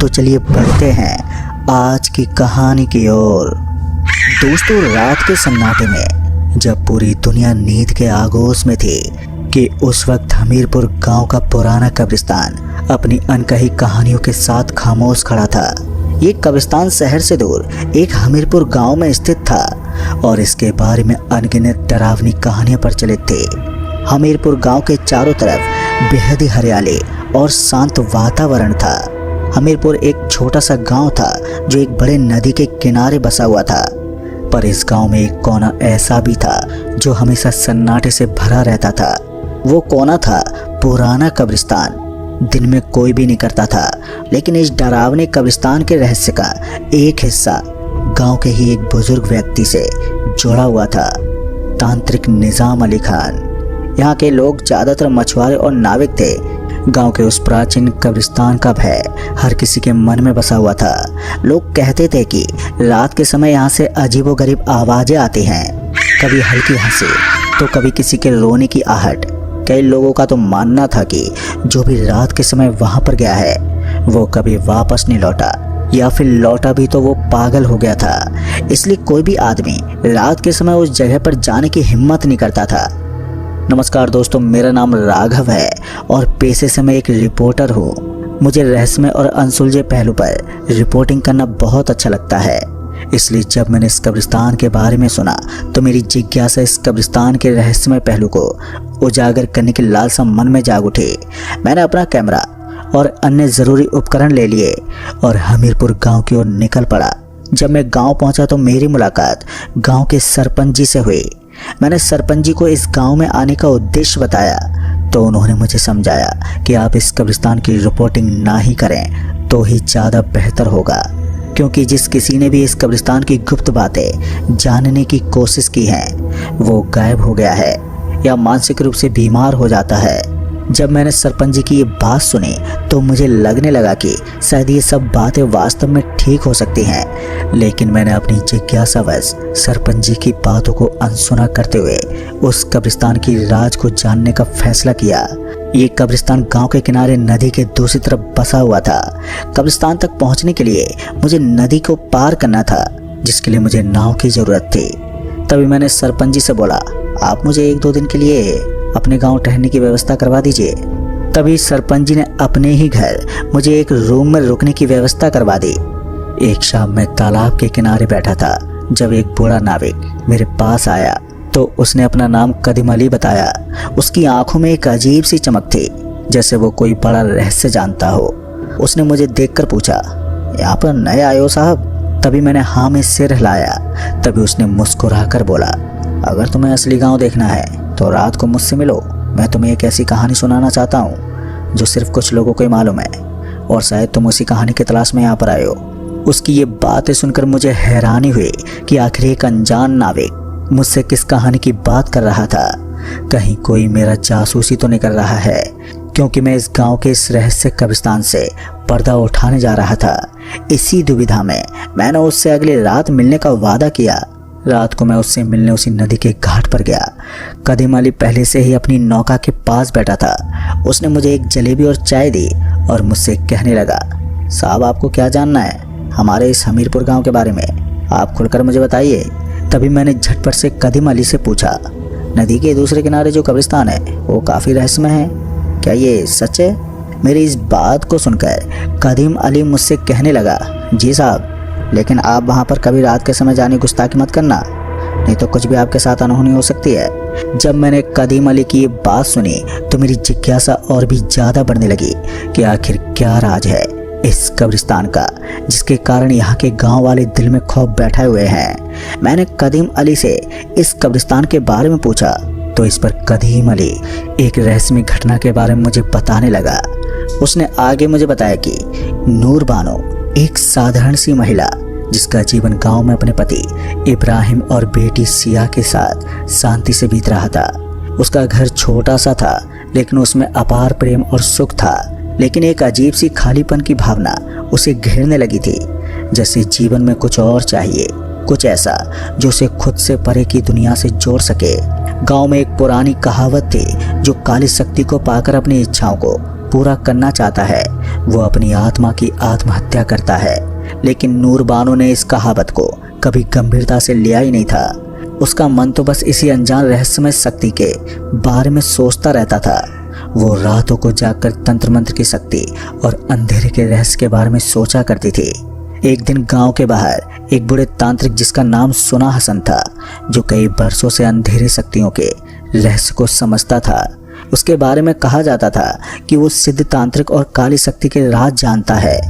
तो चलिए बढ़ते हैं आज की कहानी की ओर। दोस्तों, रात के सन्नाटे में जब पूरी दुनिया नींद के आगोश में थी कि उस वक्त हमीरपुर गांव का पुराना कब्रिस्तान अपनी अनकही कहानियों के साथ खामोश खड़ा था। ये कब्रिस्तान शहर से दूर एक हमीरपुर गांव में स्थित था और इसके बारे में अनगिनत डरावनी कहानियां प्रचलित थी। हमीरपुर गांव के चारों तरफ बेहद ही हरियाली और शांत वातावरण था। हमीरपुर एक छोटा सा गांव था जो एक बड़े नदी के किनारे बसा हुआ था, पर इस गांव में एक कोना ऐसा भी था जो हमेशा सन्नाटे से भरा रहता था। वो कोना था पुराना कब्रिस्तान। दिन में कोई भी नहीं करता था, लेकिन इस डरावने कब्रिस्तान के रहस्य का एक हिस्सा गांव के ही एक बुजुर्ग व्यक्ति से जुड़ा हुआ था, तांत्रिक निजाम अली खान। यहाँ के लोग ज़्यादातर मछुआरे और नाविक थे। गांव के उस प्राचीन कब्रिस्तान का भय हर किसी के मन में बसा हुआ था। लोग कहते थे कि रात के समय यहाँ से अजीबोगरीब आवाज़ें आती हैं, कभी हल्की हंसी तो कभी किसी के रोने की आहट। कई लोगों का तो मानना था कि जो भी रात के समय वहाँ पर गया है वो कभी वापस नहीं लौटा, या फिर लौटा भी तो वो पागल हो गया था। इसलिए कोई भी आदमी रात के समय उस जगह पर जाने की हिम्मत नहीं करता था। नमस्कार दोस्तों, मेरा नाम राघव है और पेशे से मैं एक रिपोर्टर हूँ। मुझे रहस्यमय और अनसुलझे पहलू पर रिपोर्टिंग करना बहुत अच्छा लगता है। इसलिए जब मैंने इस कब्रिस्तान के बारे में सुना तो मेरी जिज्ञासा इस कब्रिस्तान के रहस्यमय पहलू को उजागर करने की लालसा मन में जाग उठी। मैंने अपना कैमरा और अन्य ज़रूरी उपकरण ले लिए और हमीरपुर गांव की ओर निकल पड़ा। जब मैं गांव पहुंचा तो मेरी मुलाकात गांव के सरपंच जी से हुई। मैंने सरपंच जी को इस गांव में आने का उद्देश्य बताया तो उन्होंने मुझे समझाया कि आप इस कब्रिस्तान की रिपोर्टिंग ना ही करें तो ही ज़्यादा बेहतर होगा, क्योंकि जिस किसी ने भी इस कब्रिस्तान की गुप्त बातें जानने की कोशिश की है वो गायब हो गया है या मानसिक रूप से बीमार हो जाता है। जब मैंने सरपंच जी की ये बात सुनी तो मुझे लगने लगा कि शायद ये सब बातें वास्तव में ठीक हो सकती हैं, लेकिन मैंने अपनी जिज्ञासावश सरपंच जी की बातों को अनसुना करते हुए उस कब्रिस्तान की राज को जानने का फैसला किया। ये कब्रिस्तान गांव के किनारे नदी के दूसरी तरफ बसा हुआ था। कब्रिस्तान तक पहुंचने के लिए मुझे नदी को पार करना था, जिसके लिए मुझे नाव की ज़रूरत थी। तभी मैंने सरपंच जी से बोला, आप मुझे 1-2 दिन के लिए अपने गांव ठहरने की व्यवस्था करवा दीजिए। तभी सरपंच जी ने अपने ही घर मुझे एक रूम में रुकने की व्यवस्था करवा दी। एक शाम मैं तालाब के किनारे बैठा था जब एक बूढ़ा नाविक मेरे पास आया तो उसने अपना नाम कदीम अली बताया। उसकी आंखों में एक अजीब सी चमक थी, जैसे वो कोई बड़ा रहस्य जानता हो। उसने मुझे देखकर पूछा, यहाँ पर नए आए हो साहब? तभी मैंने हाँ में सिर हिलाया। तभी उसने मुस्कुराकर बोला, अगर तुम्हें असली गांव देखना है तो रात को मुझसे मिलो। मैं तुम्हें एक ऐसी कहानी सुनाना चाहता हूँ जो सिर्फ कुछ लोगों को ही मालूम है, और शायद तुम उसी कहानी की तलाश में यहाँ पर आए हो। उसकी ये बातें सुनकर मुझे हैरानी हुई कि आखिर एक अनजान नाविक मुझसे किस कहानी की बात कर रहा था। कहीं कोई मेरा जासूसी तो नहीं कर रहा है, क्योंकि मैं इस गांव के इस रहस्य कब्रिस्तान से पर्दा उठाने जा रहा था। इसी दुविधा में मैंने उससे अगली रात मिलने का वादा किया। रात को मैं उससे मिलने उसी नदी के घाट पर गया। कदीम अली पहले से ही अपनी नौका के पास बैठा था। उसने मुझे एक जलेबी और चाय दी और मुझसे कहने लगा, साहब आपको क्या जानना है हमारे इस हमीरपुर गांव के बारे में? आप खुलकर मुझे बताइए। तभी मैंने झटपट से कदीम अली से पूछा, नदी के दूसरे किनारे जो कब्रिस्तान है वो काफ़ी रहस्यमय है, क्या ये सच है? मेरी इस बात को सुनकर कदीम अली मुझसे कहने लगा, जी साहब, लेकिन आप वहाँ पर कभी रात के समय जाने गुस्ताखी मत करना, नहीं तो कुछ भी आपके साथ अनहोनी हो सकती है। जब मैंने कदीम अली की ये बात सुनी तो मेरी जिज्ञासा और भी ज़्यादा बढ़ने लगी कि आखिर क्या राज है इस कब्रिस्तान का, जिसके कारण यहाँ के गांव वाले दिल में खौफ बैठे हुए हैं। मैंने कदीम अली से इस कब्रिस्तान के बारे में पूछा तो इस पर कदीम अली एक रहस्यमय घटना के बारे में मुझे बताने लगा। उसने आगे मुझे बताया कि नूर बानो एक साधारण सी महिला जिसका जीवन गांव में अपने पति इब्राहिम और बेटी सिया के साथ शांति से बीत रहा था। उसका घर छोटा सा था, लेकिन उसमें अपार प्रेम और सुख था। लेकिन एक अजीब सी खालीपन की भावना उसे घेरने लगी थी, जैसे जीवन में कुछ और चाहिए, कुछ ऐसा जो उसे खुद से परे की दुनिया से जोड़ सके। गांव में एक पुरानी कहावत थी, जो काली शक्ति को पाकर अपनी इच्छाओं को पूरा करना चाहता है वो अपनी आत्मा की आत्महत्या करता है। लेकिन नूर बानो ने इस कहावत को कभी गंभीरता से लिया ही नहीं था। उसका मन तो बस इसी अनजान रहस्यमय शक्ति के बारे में सोचता रहता था। वो रातों को जागकर तंत्र मंत्र की शक्ति और अंधेरे के रहस्य के बारे में सोचा करती थी। एक दिन गांव के बाहर एक बूढ़े तांत्रिक जिसका नाम सुना हसन था, जो कई वर्षों से अंधेरी शक्तियों के रहस्य को समझता था। उसके बारे में कहा जाता था कि वो सिद्ध तांत्रिक और काली शक्ति के राज जानता है।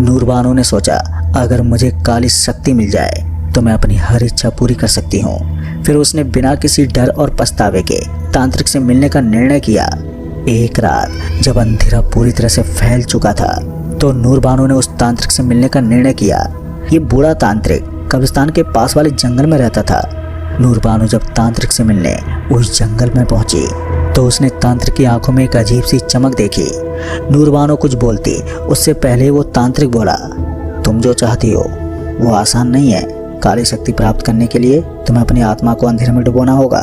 नूर बानो ने सोचा, अगर मुझे काली शक्ति मिल जाए तो मैं अपनी हर इच्छा पूरी कर सकती हूँ। फिर उसने बिना किसी डर और पछतावे के तांत्रिक से मिलने का निर्णय किया। एक रात जब अंधेरा पूरी तरह से फैल चुका था तो नूर बानो ने उस तांत्रिक से मिलने का निर्णय किया। ये बूढ़ा तांत्रिक कब्रिस्तान के पास वाले जंगल में रहता था। नूर बानो जब तांत्रिक से मिलने उस जंगल में पहुंची तो उसने तांत्रिक की आंखों में एक अजीब सी चमक देखी। नूर बानो कुछ बोलती उससे पहले वो तांत्रिक बोला, तुम जो चाहती हो वो आसान नहीं है। काली शक्ति प्राप्त करने के लिए तुम्हें अपनी आत्मा को अंधेरे में डुबोना होगा।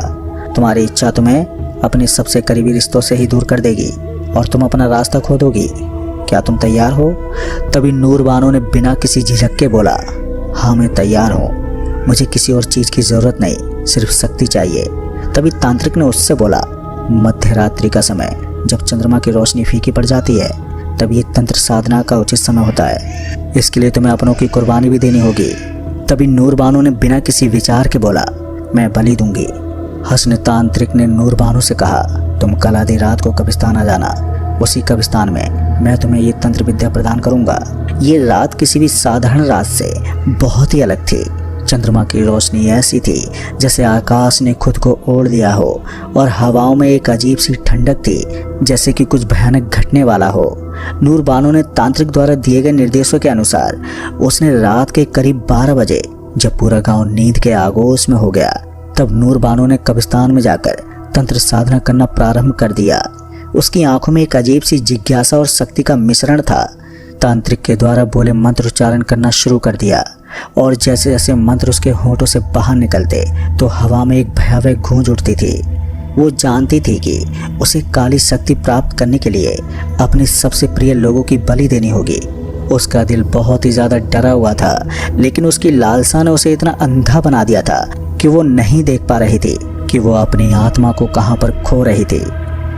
तुम्हारी इच्छा तुम्हें अपने सबसे करीबी रिश्तों से ही दूर कर देगी और तुम अपना रास्ता खो दोगी। क्या तुम तैयार हो? तभी नूर बानो ने बिना किसी झिझक के बोला, हाँ मैं तैयार हूँ। मुझे किसी और चीज़ की ज़रूरत नहीं, सिर्फ शक्ति चाहिए। तभी तांत्रिक ने उससे बोला, मध्य रात्रि का समय जब चंद्रमा की रोशनी फीकी पड़ जाती है तब ये तंत्र साधना का उचित समय होता है। इसके लिए तुम्हें अपनों की कुर्बानी भी देनी होगी। तभी नूर बानो ने बिना किसी विचार के बोला, मैं बलि दूंगी। हसन तांत्रिक ने नूर बानो से कहा, तुम कल आधी रात को कब्रिस्तान आ जाना। उसी कब्रिस्तान में मैं तुम्हें ये तंत्र विद्या प्रदान करूंगा। ये रात किसी भी साधारण रात से बहुत ही अलग थी। चंद्रमा की रोशनी ऐसी थी जैसे आकाश ने खुद को ओढ़ लिया हो और हवाओं में एक अजीब सी ठंडक थी, जैसे कि कुछ भयानक घटने वाला हो। नूर बानो ने तांत्रिक द्वारा दिए गए निर्देशों के अनुसार उसने रात के करीब 12 बजे, जब पूरा गांव नींद के आगोश में हो गया, तब नूर बानो ने कब्रिस्तान में जाकर तंत्र साधना करना प्रारंभ कर दिया। उसकी आंखों में एक अजीब सी जिज्ञासा और शक्ति का मिश्रण था। तांत्रिक के द्वारा बोले मंत्र उच्चारण करना शुरू कर दिया और जैसे जैसे मंत्र उसके होंठों से बाहर निकलते तो हवा में एक भयावह गूंज उठती थी। वो जानती थी कि उसे काली शक्ति प्राप्त करने के लिए अपने सबसे प्रिय लोगों की बलि देनी होगी। उसका दिल बहुत ही ज़्यादा डरा हुआ था, लेकिन उसकी लालसा ने उसे इतना अंधा बना दिया था कि वो नहीं देख पा रही थी कि वो अपनी आत्मा को कहाँ पर खो रही थी।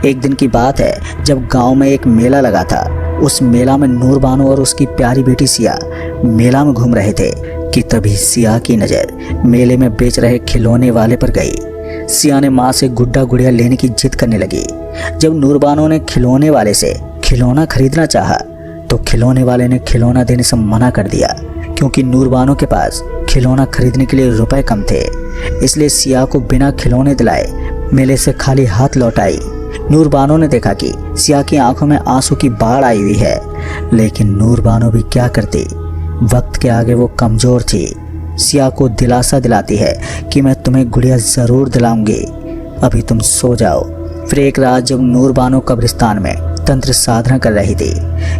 एक दिन की बात है जब गांव में एक मेला लगा था। उस मेला में नूर बानो और उसकी प्यारी बेटी सिया मेला में घूम रहे थे कि तभी सिया की नज़र मेले में बेच रहे खिलौने वाले पर गई। सिया ने माँ से गुड्डा गुड़िया लेने की जिद करने लगी। जब नूर बानो ने खिलौने वाले से खिलौना खरीदना चाहा तो खिलौने वाले ने खिलौना देने से मना कर दिया, क्योंकि नूर बानो के पास खिलौना खरीदने के लिए रुपए कम थे। इसलिए सिया को बिना खिलौने दिलाए मेले से खाली हाथ लौट आई। नूर बानो ने देखा कि सिया की आंखों में आंसू की बाढ़ आई हुई है, लेकिन नूर बानो भी क्या करती, वक्त के आगे वो कमज़ोर थी। सिया को दिलासा दिलाती है कि मैं तुम्हें गुड़िया ज़रूर दिलाऊंगी, अभी तुम सो जाओ। फिर एक रात जब नूर बानो कब्रिस्तान में तंत्र साधना कर रही थी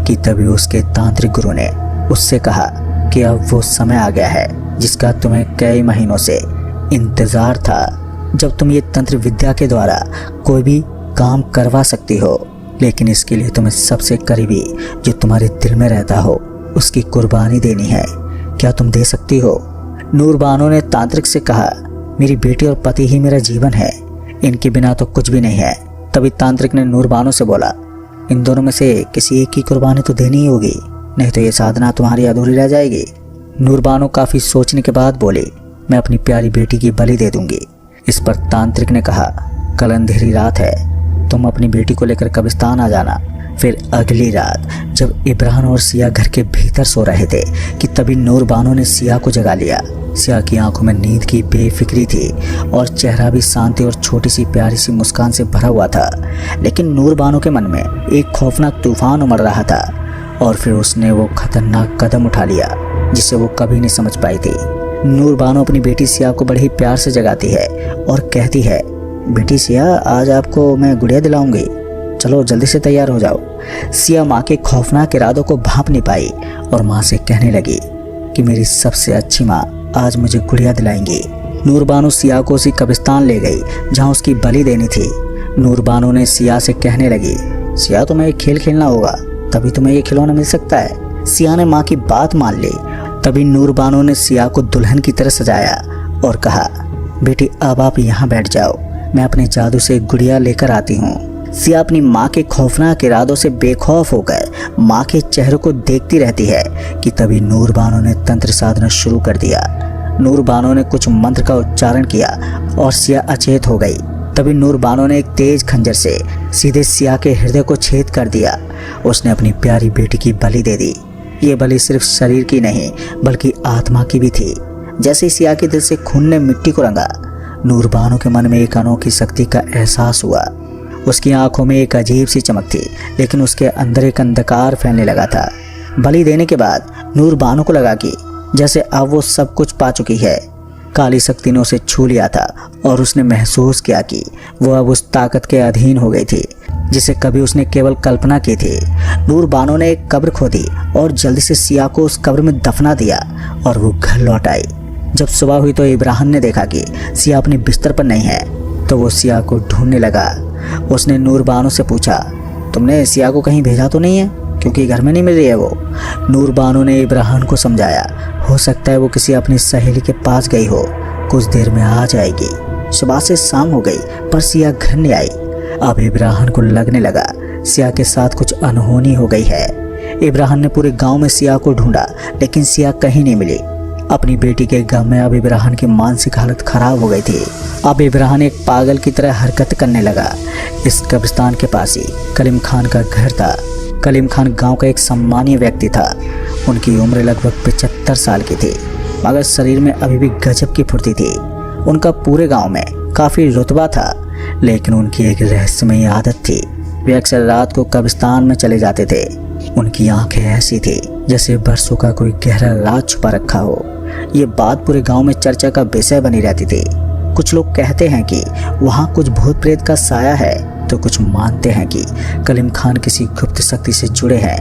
कि तभी उसके तांत्रिक गुरु ने उससे कहा कि अब वो समय आ गया है जिसका तुम्हें कई महीनों से इंतज़ार था, जब तुम ये तंत्र विद्या के द्वारा कोई भी काम करवा सकती हो। लेकिन इसके लिए तुम्हें सबसे करीबी जो तुम्हारे दिल में रहता हो उसकी कुर्बानी देनी है। क्या तुम दे सकती हो? नूर बानो ने तांत्रिक से कहा, मेरी बेटी और पति ही मेरा जीवन है, इनके बिना तो कुछ भी नहीं है। तभी तांत्रिक ने नूर बानो से बोला, इन दोनों में से किसी एक की कुर्बानी तो देनी ही होगी, नहीं तो ये साधना तुम्हारी अधूरी रह जाएगी। नूर बानो काफ़ी सोचने के बाद बोली, मैं अपनी प्यारी बेटी की बलि दे दूंगी। इस पर तांत्रिक ने कहा, कल अंधेरी रात है, तुम अपनी बेटी को लेकर कब्रिस्तान आ जाना। फिर अगली रात जब इब्राहिम और सिया घर के भीतर सो रहे थे कि तभी नूर बानो ने सिया को जगा लिया। सिया की आंखों में नींद की बेफिक्री थी और चेहरा भी शांति और छोटी सी प्यारी सी मुस्कान से भरा हुआ था। लेकिन नूर बानो के मन में एक खौफनाक तूफान उमड़ रहा था और फिर उसने वो खतरनाक कदम उठा लिया जिसे वो कभी नहीं समझ पाई थी। नूर बानो अपनी बेटी सिया को बड़े ही प्यार से जगाती है और कहती है, बेटी सिया, आज आपको मैं गुड़िया दिलाऊंगी, चलो जल्दी से तैयार हो जाओ। सिया माँ के खौफनाक इरादों को भांप नहीं पाई और माँ से कहने लगी कि मेरी सबसे अच्छी माँ आज मुझे गुड़िया दिलाएंगी। नूर बानो सिया को उसी कब्रिस्तान ले गई जहाँ उसकी बलि देनी थी। नूर बानो ने सिया से कहने लगी, सिया तुम्हें एक खेल खेलना होगा तभी तुम्हें ये खिलौना मिल सकता है। सिया ने माँ की बात मान ली। तभी नूर बानो ने सिया को दुल्हन की तरह सजाया और कहा, बेटी अब आप यहाँ बैठ जाओ, मैं अपने जादू से एक गुड़िया लेकर आती हूँ। सिया अपनी माँ के खौफनाक इरादों से बेखौफ होकर माँ के चेहरे को देखती रहती है कि तभी नूर बानो ने तंत्र साधना शुरू कर दिया। नूर बानो ने कुछ मंत्र का उच्चारण किया और सिया अचेत हो गई। तभी नूर बानो ने एक तेज खंजर से सीधे सिया के हृदय को छेद कर दिया। उसने अपनी प्यारी बेटी की बलि दे दी। ये बलि सिर्फ शरीर की नहीं बल्कि आत्मा की भी थी। जैसे सिया के दिल से खून ने मिट्टी को रंगा, नूर बानो के मन में एक अनोखी शक्ति का एहसास हुआ। उसकी आंखों में एक अजीब सी चमक थी, लेकिन उसके अंदर एक अंधकार फैलने लगा था। बलि देने के बाद नूर बानो को लगा कि जैसे अब वो सब कुछ पा चुकी है। काली शक्ति ने उसे छू लिया था और उसने महसूस किया कि वो अब उस ताकत के अधीन हो गई थी जिसे कभी उसने केवल कल्पना की थी। नूर बानो ने एक कब्र खोदी और जल्दी से सिया को उस कब्र में दफना दिया और वो घर लौट आई। जब सुबह हुई तो इब्राहिम ने देखा कि सिया अपने बिस्तर पर नहीं है, तो वो सिया को ढूंढने लगा। उसने नूर बानो से पूछा, तुमने सिया को कहीं भेजा तो नहीं है, क्योंकि घर में नहीं मिल रही है वो। नूर बानो ने इब्राहिम को समझाया, हो सकता है वो किसी अपनी सहेली के पास गई हो, कुछ देर में आ जाएगी। सुबह से शाम हो गई पर सिया घर नहीं आई। अब इब्राहिम को लगने लगा सिया के साथ कुछ अनहोनी हो गई है। इब्राहिम ने पूरे गांव में सिया को ढूंढा, लेकिन सिया कहीं नहीं मिली। अपनी बेटी के गम में अब इब्राहिम की मानसिक हालत खराब हो गई थी। अब इब्राहिम एक पागल की तरह हरकत करने लगा। इस कब्रिस्तान के पास ही कलीम खान का घर था। कलीम खान गांव का एक सम्मानीय व्यक्ति था। उनकी उम्र लगभग 75 साल की थी, मगर शरीर में अभी भी गजब की फुर्ती थी। उनका पूरे गांव में काफ़ी रुतबा था, लेकिन उनकी एक रहस्यमयी आदत थी। वे अक्सर रात को कब्रिस्तान में चले जाते थे। उनकी आंखें ऐसी थी जैसे बरसों का कोई गहरा राज छुपा रखा हो। ये बात पूरे गांव में चर्चा का विषय बनी रहती थी। कुछ लोग कहते हैं कि वहाँ कुछ भूत प्रेत का साया है, तो कुछ मानते हैं कि कलीम खान किसी गुप्त शक्ति से जुड़े हैं।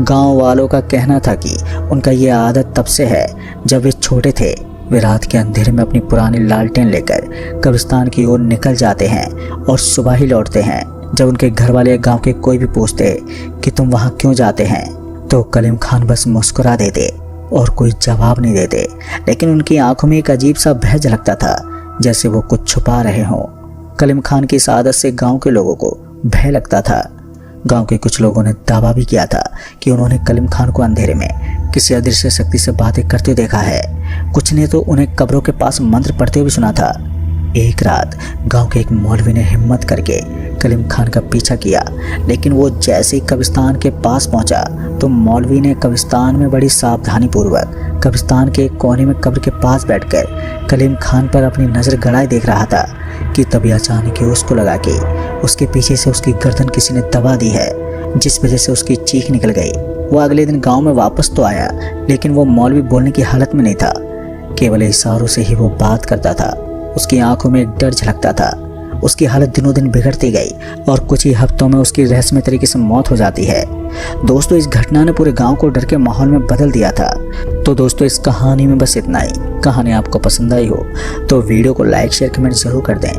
गांव वालों का कहना था कि उनका ये आदत तब से है जब वे छोटे थे। वे रात के अंधेरे में अपनी पुरानी लालटेन लेकर कब्रिस्तान की ओर निकल जाते हैं और सुबह ही लौटते हैं। जब उनके घर वाले गांव के कोई भी पूछते कि तुम वहाँ क्यों जाते हैं, तो कलीम खान बस मुस्कुरा देते और कोई जवाब नहीं देते, लेकिन उनकी आंखों में एक अजीब सा भय झलकता था, जैसे वो कुछ छुपा रहे हों। कलीम खान की इस आदत से गांव के लोगों को भय लगता था। गांव के कुछ लोगों ने दावा भी किया था कि उन्होंने कलीम खान को अंधेरे में किसी अदृश्य शक्ति से बातें करते देखा है। कुछ ने तो उन्हें कब्रों के पास मंत्र पढ़ते हुए सुना था। एक रात गांव के एक मौलवी ने हिम्मत करके कलीम खान का पीछा किया, लेकिन वो जैसे ही कब्रिस्तान के पास पहुंचा तो मौलवी ने कब्रिस्तान में बड़ी सावधानी पूर्वक कब्रिस्तान के एक कोने में कब्र के पास बैठकर कलीम खान पर अपनी नज़र गड़ाए देख रहा था कि तभी अचानक ही उसको लगा कि उसके पीछे से उसकी गर्दन किसी ने दबा दी है, जिस वजह से उसकी चीख निकल गई। वो अगले दिन गाँव में वापस तो आया, लेकिन वो मौलवी बोलने की हालत में नहीं था। केवल इशारों से ही वो बात करता था। उसकी आंखों में एक डर झलकता था। उसकी हालत दिनों दिन बिगड़ती गई और कुछ ही हफ्तों में उसकी रहस्यमय तरीके से मौत हो जाती है। दोस्तों, इस घटना ने पूरे गांव को डर के माहौल में बदल दिया था। तो दोस्तों, इस कहानी में बस इतना ही। कहानी आपको पसंद आई हो तो वीडियो को लाइक शेयर कमेंट जरूर कर दें।